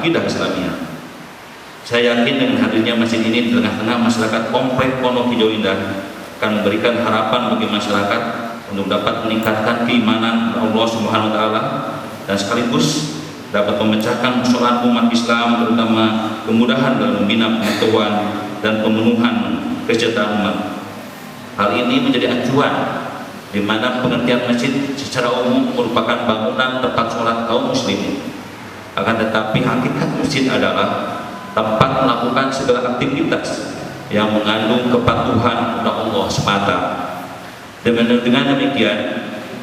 akidah Islamiyah. Saya yakin dengan hadirnya masjid ini di tengah-tengah masyarakat Komplek Pondok Hijau Indah akan memberikan harapan bagi masyarakat untuk dapat meningkatkan keimanan Allah Subhanahu wa taala dan sekaligus dapat memecahkan persoalan umat Islam, terutama kemudahan dalam membina pengetahuan dan pemenuhan kesejahteraan umat. Hal ini menjadi acuan di mana pengertian masjid secara umum merupakan bangunan tempat sholat kaum muslimin. Akan tetapi hakikat masjid adalah tempat melakukan segala aktivitas yang mengandung kepatuhan kepada Allah semata. Dengan demikian,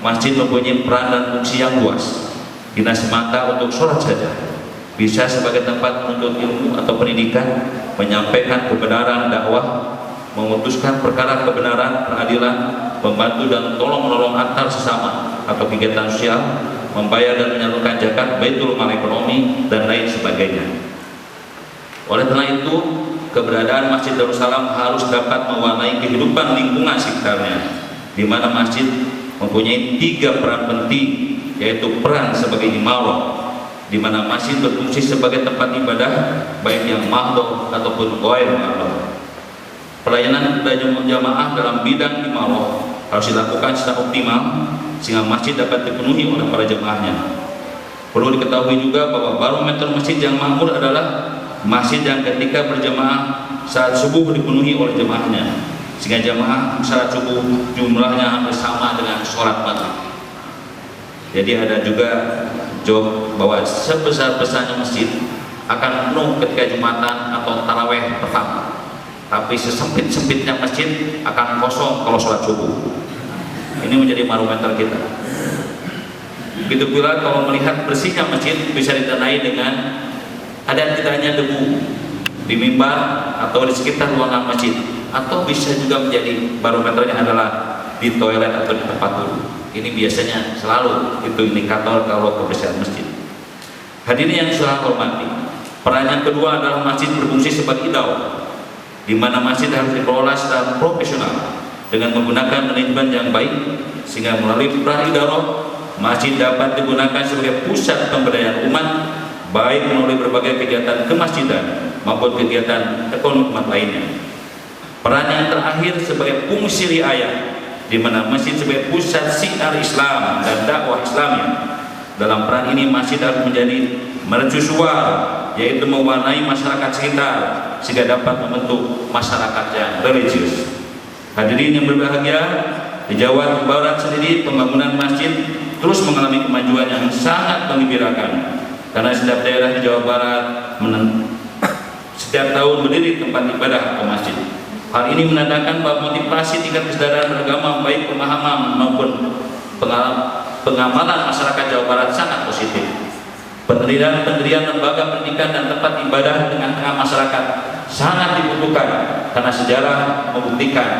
masjid mempunyai peran dan fungsi yang luas. Tidak semata untuk sholat saja, bisa sebagai tempat menuntut ilmu atau pendidikan, menyampaikan kebenaran dakwah, memutuskan perkara kebenaran, peradilan, membantu dan tolong menolong antar sesama atau kegiatan sosial, membayar dan menyalurkan zakat, baitul mal ekonomi dan lain sebagainya. Oleh karena itu, keberadaan Masjid Darussalam harus dapat mewarnai kehidupan lingkungan sekitarnya, di mana masjid mempunyai 3 peran penting, yaitu peran sebagai imarah, di mana masjid berfungsi sebagai tempat ibadah baik yang mahdhah ataupun ghair mahdhah. Pelayanan jamaah dalam bidang imarah harus dilakukan secara optimal sehingga masjid dapat dipenuhi oleh para jemaahnya. Perlu diketahui juga bahwa barometer masjid yang makmur adalah masjid yang ketika berjamaah saat subuh dipenuhi oleh jemaahnya, sehingga jamaah saat subuh jumlahnya hampir sama dengan sholat maghrib. Jadi ada juga job bahwa sebesar-besarnya masjid akan penuh ketika Jumatan atau taraweh pertama, tapi sesempit-sempitnya masjid akan kosong kalau sholat subuh. Ini menjadi barometer kita. Begitu pula kalau melihat bersihnya masjid bisa ditandai dengan ada tidaknya debu di mimbar atau di sekitar ruangan masjid, atau bisa juga menjadi barometernya adalah di toilet atau di tempat wudhu. Ini biasanya selalu itu indikator kalau kebersihan masjid. Hadirin yang saya hormati, peran yang kedua adalah masjid berfungsi sebagai idawah, di mana masjid harus dikelola secara profesional dengan menggunakan manajemen yang baik, sehingga melalui peran idawah masjid dapat digunakan sebagai pusat pemberdayaan umat, baik melalui berbagai kegiatan kemasjidan maupun kegiatan ekonomi umat lainnya. Peran yang terakhir sebagai fungsi riayah, di mana masjid sebagai pusat syiar Islam dan dakwah Islamnya. Dalam peran ini masjid harus menjadi mercusuar, yaitu mewarnai masyarakat sekitar sehingga dapat membentuk masyarakat yang religius. Hadirin yang berbahagia, di Jawa Barat sendiri pembangunan masjid terus mengalami kemajuan yang sangat menggembirakan, karena setiap daerah di Jawa Barat setiap tahun berdiri tempat ibadah atau masjid. Hal ini menandakan bahwa motivasi tingkat kesadaran beragama baik pemahaman maupun pengamalan masyarakat Jawa Barat sangat positif. Pendirian lembaga pendidikan dan tempat ibadah dengan tengah masyarakat sangat dibutuhkan, karena sejarah membuktikan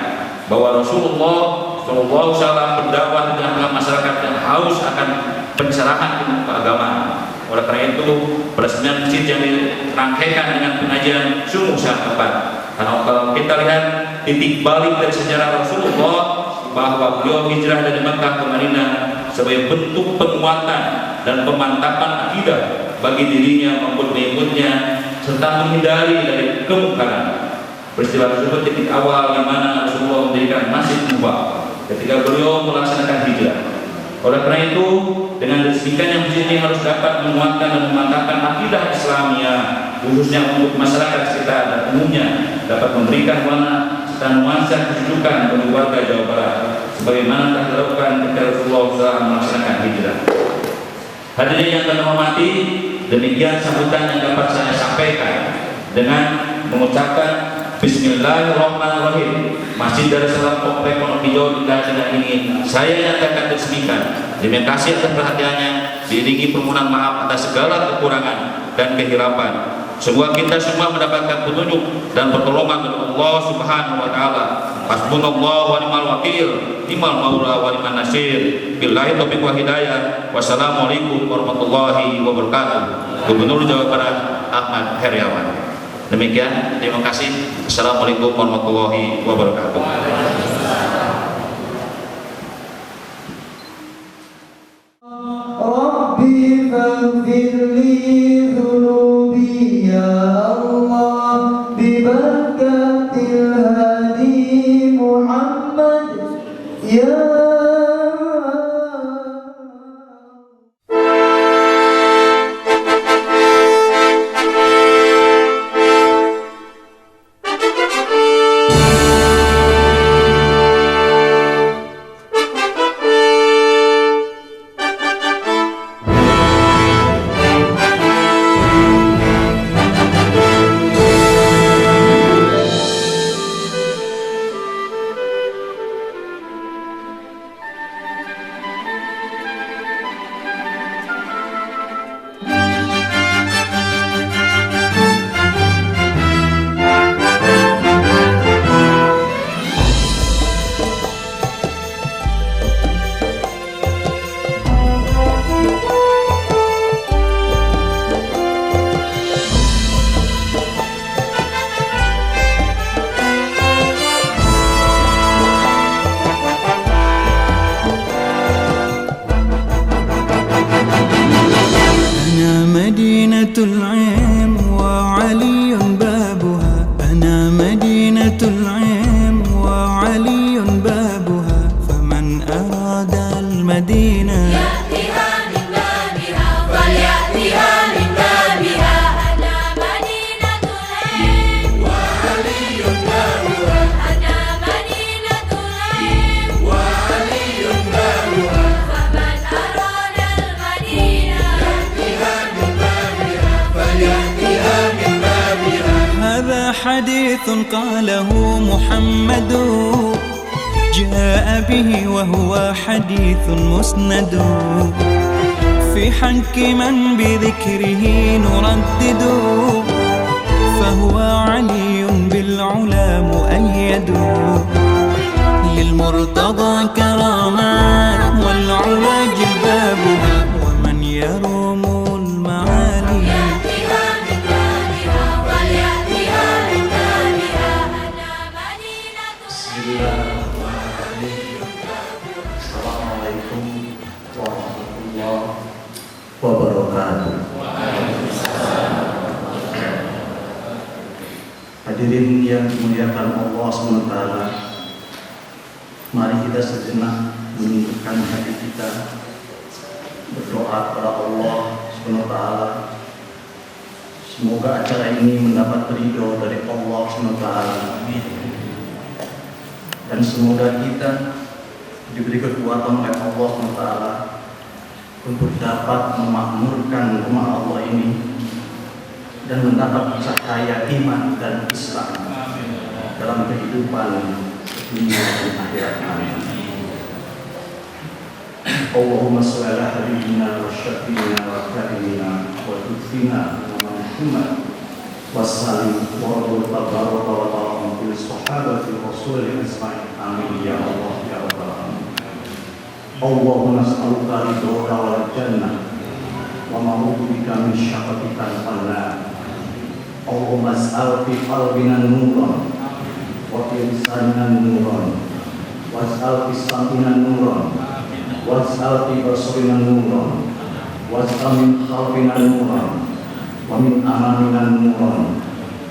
bahwa Rasulullah SAW berdakwah dengan tengah masyarakat yang haus akan pencerahan ilmu keagamaan. Oleh karena itu, peresmian masjid yang dirangkaikan dengan pengajian sungguh sangat tepat. Karena kalau kita lihat titik balik dari sejarah Rasulullah bahwa beliau hijrah dari Mekah ke Madinah sebagai bentuk penguatan dan pemantapan akidah bagi dirinya maupun pengikutnya, serta menghindari dari kemungkaran. Peristiwa tersebut titik awal di mana Rasulullah mendirikan Masjid Kuba ketika beliau melaksanakan hijrah. Oleh karena itu, dengan diresmikannya masjid ini harus dapat menguatkan dan memantapkan akidah Islamiyah, khususnya untuk masyarakat sekitar dan umumnya, dapat memberikan warna serta nuansa kesejukan bagi warga Jawa Barat, sebagaimana telah dilakukan ketika Rasulullah SAW melaksanakan hijrah. Hadirin yang kami hormati, demikian sambutan yang dapat saya sampaikan dengan mengucapkan Bismillahirrahmanirrahim. Masjid Darussalam Komplek Pondok Hijau Indah dengan ini saya nyatakan resmikan. Terima kasih atas perhatiannya, diiringi permohonan maaf atas segala kekurangan dan kehilapan. Semoga kita semua mendapatkan petunjuk dan pertolongan dari Allah Subhanahu wa taala. Hasbunallahu wa ni'mal wakil, ni'mal maula wa ni'man nasir. Billahi taufiq wa hidayah. Wassalamualaikum warahmatullahi wabarakatuh. Gubernur Jawa Barat Ahmad Heriawan. Demikian, terima kasih. Assalamualaikum warahmatullahi wabarakatuh. Rabbi faghfirli dhunubi مدينة العلم وعلي بابها، أنا مدينة العلم وعلي بابها، فمن أراد المدينة يأتيها من بابها فليأتيها من بابها. أنا مدينة العلم وعلي بابها، أنا مدينة العلم وعلي بابها، فمن أراد المدينة يأتيها من بابها فليأتيها من بابها. هذا حديث قاله محمد، جاء به وهو حديث مسند، في حق من بذكره نردد، فهو علي بالعلا مؤيد، للمرتضى كرامات والعلا جلبابها، ومن يروم المعالي يأتيها من بابها فليأتيها من بابها. أنا مدينة Assalamualaikum warahmatullahi wabarakatuh. Hadirin yang dimuliakan Allah SWT, mari kita sejenak menundukkan hati kita, berdoa kepada Allah SWT. Semoga acara ini mendapat ridho dari Allah SWT, dan semoga kita diberi kekuatan oleh Allah SWT untuk dapat memakmurkan rumah Allah ini dan mendapat cahaya iman dan Islam dalam kehidupan dunia dan akhirat. Allahumma sholli ala habibina wa syafiina wa karimina wa lutfina wa Muhammad wa sallim wa tabaraka wa ta'ala bil sahabati rasulil ismail. Amin ya Allah ya rabbal alamin. Allahumma nas'aluka ridhoka wal jannah wa na'udzu bika min syakhatika wan nar. Allahumma as'al fi qalbina nuran wa fi lisanina nuran wa as'al fi sam'ina nuran wa as'al fi basarina nuran wa as'al min khalfina nuran wa min amanina nuran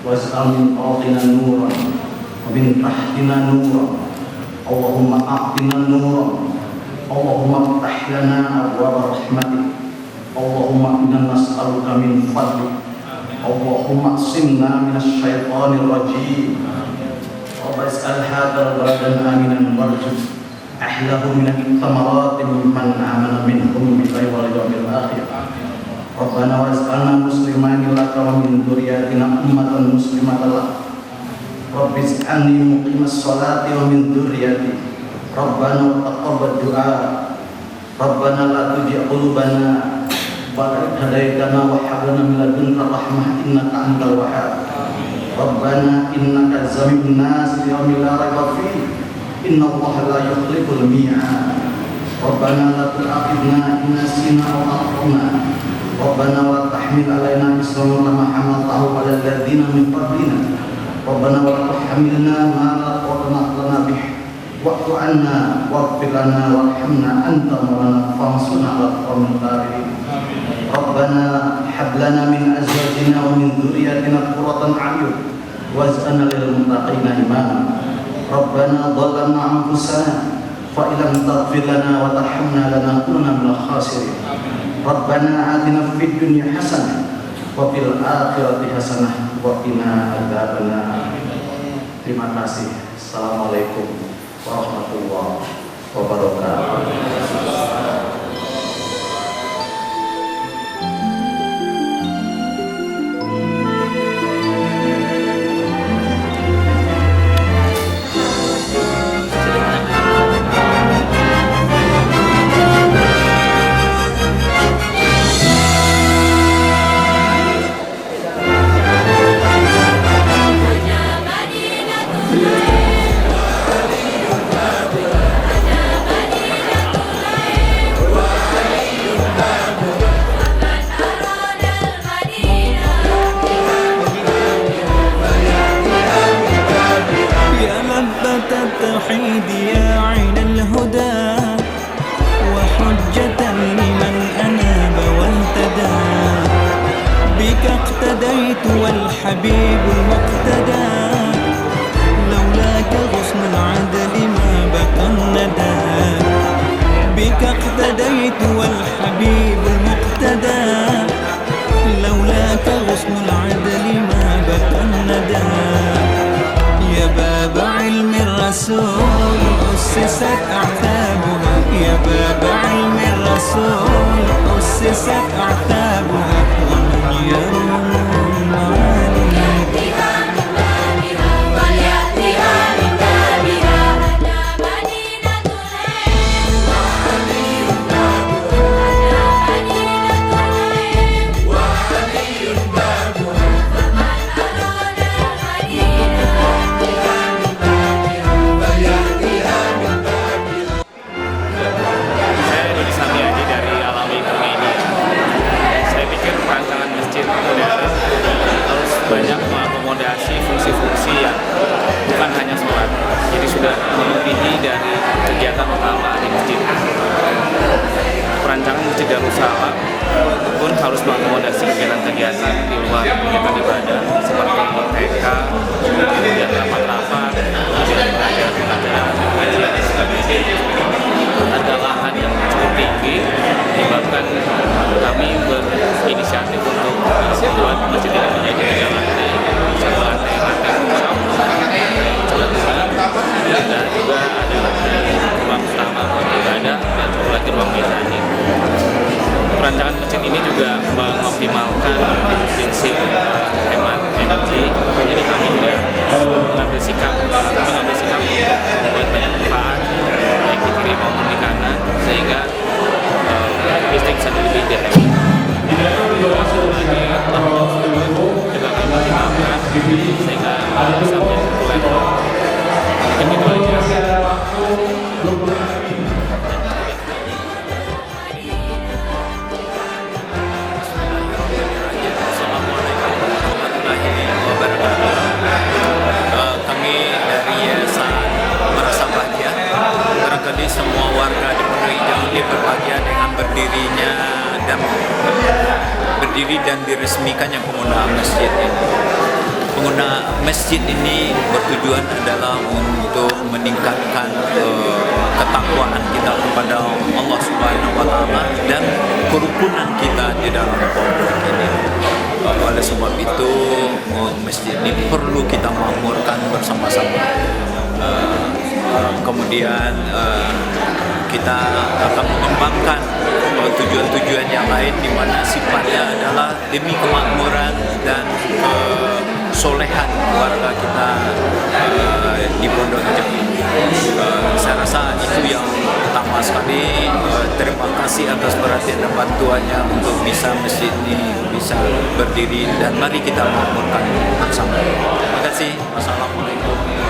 wa as'al min fawqina nuran wa min tahtina nuran. Allahumma a'tina nuran, Allahumma iftah lana abwaaba rahmatik, Allahumma inna nas'aluka min fadlik, Allahumma qsimna minasy syaithanir rajim. Rabbana ij'al hadzal baladan aminan warzuq ahlahu min ath-thamarati mimman amana minhum billahi wal yawmil akhir. Rabbana waj'alna muslimaini laka wa min dzurriyyatina ummatan muslimatan lak. Rabbi ij'alni muqimas sholati wa min dzurriyyati. Rabbana taqabbal du'a. Rabbana la tuzigh qulubana ba'da idh hadaytana wa hab lana min ladunka rahmah innaka antal wahhab. Rabbana innaka sami'un nas yawmin la raiba fihi innallaha la yukhliful mi'ad. Rabbana la tu'akhidhna in nasina aw akhtana. Rabbana wa la tahmil 'alaina isran kama hamaltahu 'alal ladzina min qablina. Rabbana wa la tuhammilna ma la taqata lana bih wa'fu 'anna waghfir lana warhamna anta maulana fansurna 'alal qawmil kafirin. Rabbana hab lana min azwajina wa min dzurriyyatina qurratan a'yun waj'alna lil muttaqina imama. Rabbana dhalamna anfusana fa illam taghfir lana wa tarhamna lanakunanna minal khasirin. Rabbana atina fid dunya hasanah wa fil akhirati hasanah wa qina adzabannar. Terima kasih. Assalamualaikum warahmatullahi wabarakatuh. العلم اقتديت والحبيب المقتدى لولاك غصن العدل ما بقى الندى بك اقتديت والحبيب المقتدى لولاك غصن العدل ما بقى الندى يا باب علم الرسول أسست أعتابها يا باب علم الرسول أسست أعتابها ومن يروم المعالي يأتيها من بابها وليأتيها من بابها أنا مدينة العلم وعلي بابها أنا مدينة العلم وعلي بابها فمن أراد المدينة يأتيها من بابها وليأتيها من بابها. Saya Dodi Samyadi dari Alawi Kurnia. Saya pikir perancangan masjid modern harus banyak mengakomodasi fungsi-fungsi yang bukan hanya sholat. Jadi sudah melebihi dari kegiatan utama di masjid. Perancangan Masjid Darussalam pun harus mengakomodasi kegiatan-kegiatan di luar kegiatan ibadah seperti TK, kemudian rapat-rapat, kemudian pengajian, dan sebagainya. Ada lahan yang cukup tinggi, menyebabkan kami berinisiatif untuk membuat masjid ini menjadi 3 lantai, satu lantai dan juga ada ruang utama buat ibadah dan satu lagi ruang mezanin. Perancangan masjid ini juga mengoptimalkan prinsip hemat energi, jadi kami juga mengambil sikap untuk membuat banyak manfaat baik di kiri maupun di kanan sehingga listrik bisa lebih dihemat. Juga kami optimalkan sehingga bisa menjadi level. Mungkin itu aja. Kami dari Yayasan merasa bahagia barangkali semua warga di Pondok Hijau ini berbahagia dengan berdiri dan diresmikannya penggunaan masjid ini. Penggunaan masjid ini bertujuan adalah untuk meningkatkan ketakwaan kita kepada Allah Subhanahu wa Ta'ala dan kerukunan kita di dalam pondok ini. Oleh sebab itu masjid ini perlu kita makmurkan bersama-sama. Kemudian kita akan mengembangkan tujuan-tujuan yang lain di mana sifatnya adalah demi kemakmuran dan solehan warga kita di Pondok Hijau ini. Saya rasa itu yang utama sekali. Terima kasih atas perhatian dan bantuannya untuk bisa masjid ini bisa berdiri dan mari kita makmurkan bersama. Terima kasih. Wassalamualaikum warahmatullahi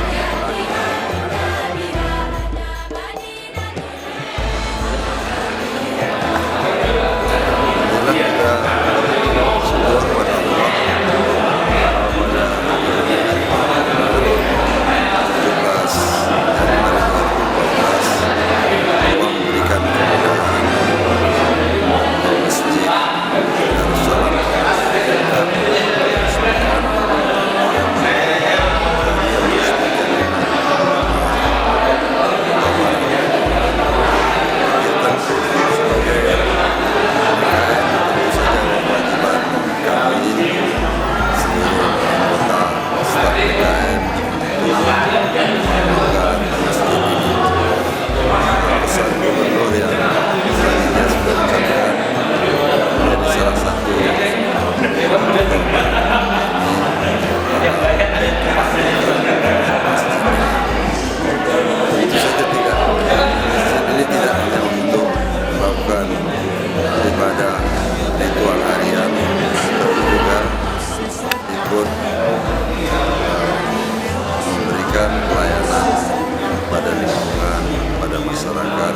masyarakat,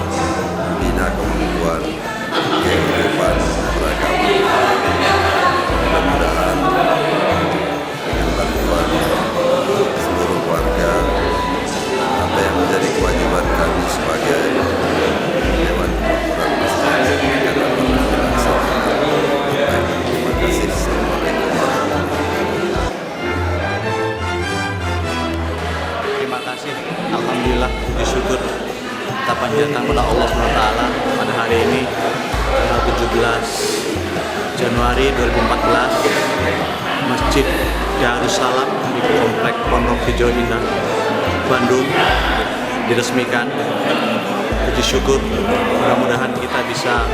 bina kemampuan kehidupan beragama. Januari 2014 Masjid Darussalam di Komplek Pondok Hijau Indah, Bandung diresmikan. Puji syukur, mudah-mudahan kita bisa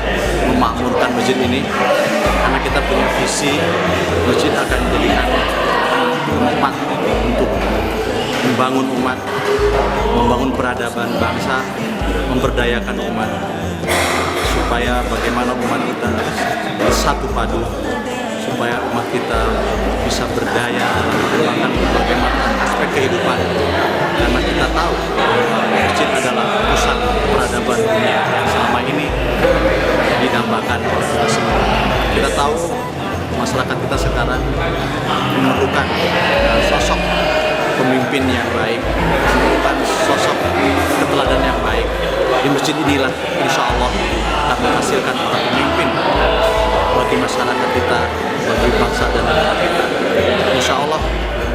memakmurkan masjid ini karena kita punya visi masjid akan menjadikan tempat untuk membangun umat, membangun peradaban bangsa, memberdayakan umat, supaya bagaimana umat kita bersatu padu, supaya umat kita bisa berdaya dalam mengembangkan berbagai macam aspek kehidupan. Karena kita tahu masjid adalah pusat peradaban dunia yang selama ini didambakan oleh kita semua. Kita tahu masyarakat kita sekarang memerlukan sosok pemimpin yang baik, memerlukan sosok keteladanan yang baik. Di masjid inilah insya Allah akan menghasilkan para pemimpin bagi masyarakat kita, bagi bangsa dan negara kita. Insya Allah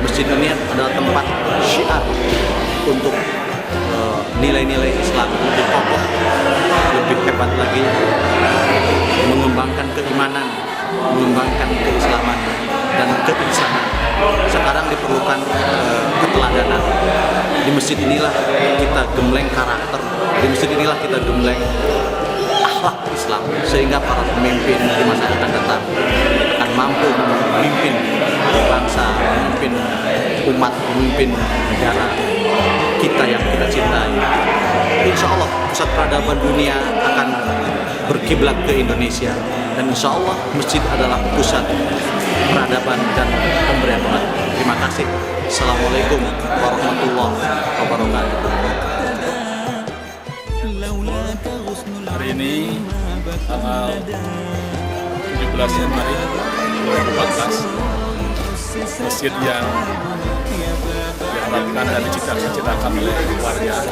masjid ini adalah tempat syiar untuk nilai-nilai Islam lebih kokoh, lebih hebat lagi, mengembangkan keimanan, mengembangkan keislaman dan keinsanan. Sekarang diperlukan keteladanan. Di masjid inilah kita gembleng karakter, di masjid inilah kita gembleng akhlak Islam, sehingga para pemimpin di masa akan datang akan mampu memimpin bangsa, memimpin umat, memimpin negara kita yang kita cintai. Insya Allah pusat peradaban dunia akan berkiblat ke Indonesia, dan insya Allah masjid adalah pusat peradaban dan pemberian umat. Terima kasih. Assalamualaikum warahmatullahi wabarakatuh. Hari ini tanggal 17 Januari 2014, masjid yang diharapkan dan diciptakan oleh warga